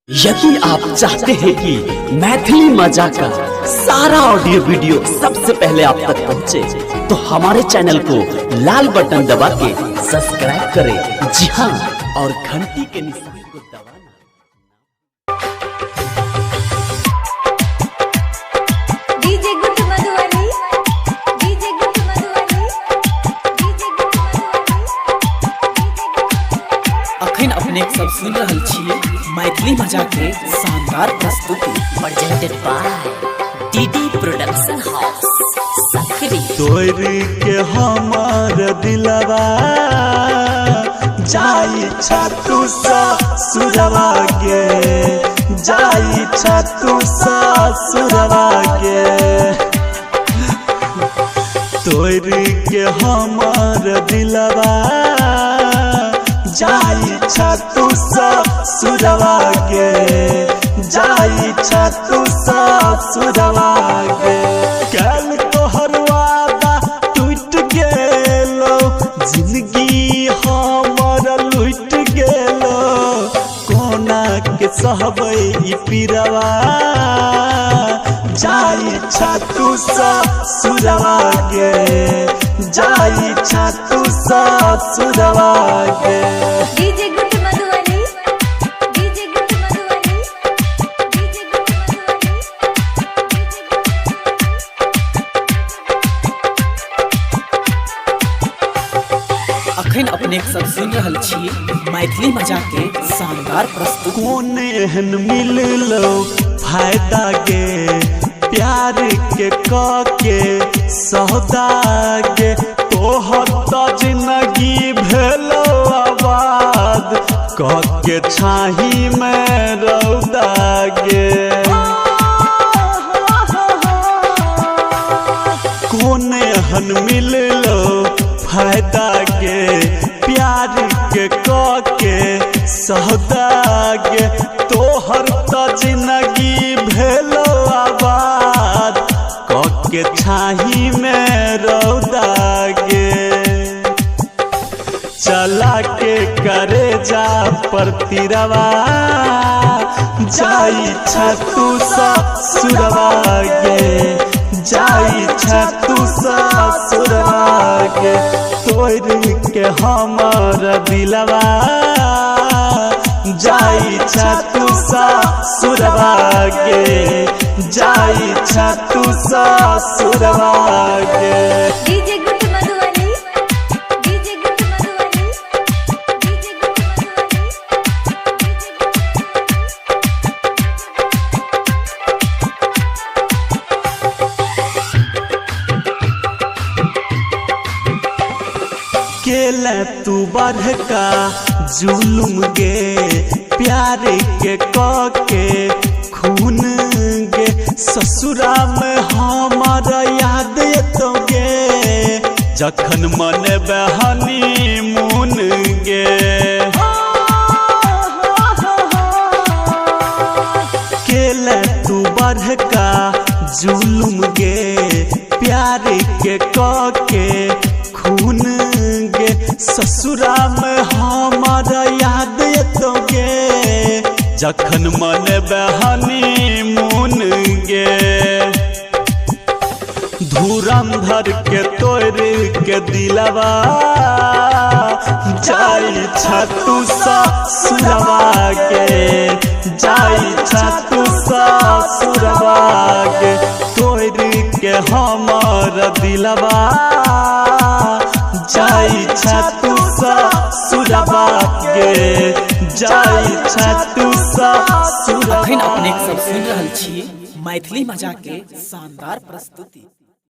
यदि आप चाहते हैं कि मैथिली मजा का सारा ऑडियो वीडियो सबसे पहले आप तक पहुंचे, तो हमारे चैनल को लाल बटन दबा के सब्सक्राइब करें। जी हाँ, और घंटी के निशान को दबाना। डीजे गुट मधुबनी, डीजे गुट मधुबनी, डीजे गुट मधुबनी। अखन अपने सब सुन रहल छियै मैथिली मजा के शानदार प्रस्तुति presented by DD production house सकरी। तोर के हमार दिलवा जाई छतु ससुरवा के, जाई छतु ससुरवा के। तोर के हमार दिलवा जाई छतु ससुरवा के, जाई छतु ससुरवा के। कल तोहर वादा टूट गेलो, जिंदगी हमर लूट गेलो। कोना के सहबै ई पीरवा, जाई छतु ससुरवा के, जाई छतु ससुरवा के। डीजे गुट मधुबनी, डीजे गुट मधुबनी, डीजे गुट मधुबनी। अखन अपने सब सुन रहल छियै मैथिली मजा के शानदार प्रस्तुति। कौन एहन मिललो फायदा के, प्यार के के सौदा के। तोहर तो जिंदगी भेलो आबाद, के छाही में रौदा गे। कौन एहन मिललो फायदा के, प्यार के सौदा गे। तोहर तो जिंदगी भेलो आबाद, के छाही में रौदा गे। चला के करे जा पर तीरवा, जाई छतु ससुरवा के, जाई छतु ससुरवा के। तोर के हमर दिलवा जाई छतु ससुरवा के, जाई छतु ससुरवा के। डीजे गुट मधुबनी, डीजे गुट मधुबनी, डीजे गुट मधुबनी। केला तू बढ़का जुलुम गे, प्यार के खून गे। ससुरा में हमार याद तो गे, जखन मन बहनी मुन गे। केला तू बढ़का जुलुम गे, प्यार के खून गे। ससुरा में हमार याद तो गे, जखन मन बहनी मुन गे। धुरंधर के तोर के दिलवा, जाई छतु ससुरवा के, जाई छतु ससुरवा के। तोर के हमर दिलवा जाई छतु ससुरवा के, जाई छतु ससुरवा। अखन अपने सब सुन रहल छियै मैथिली मजा के शानदार प्रस्तुति।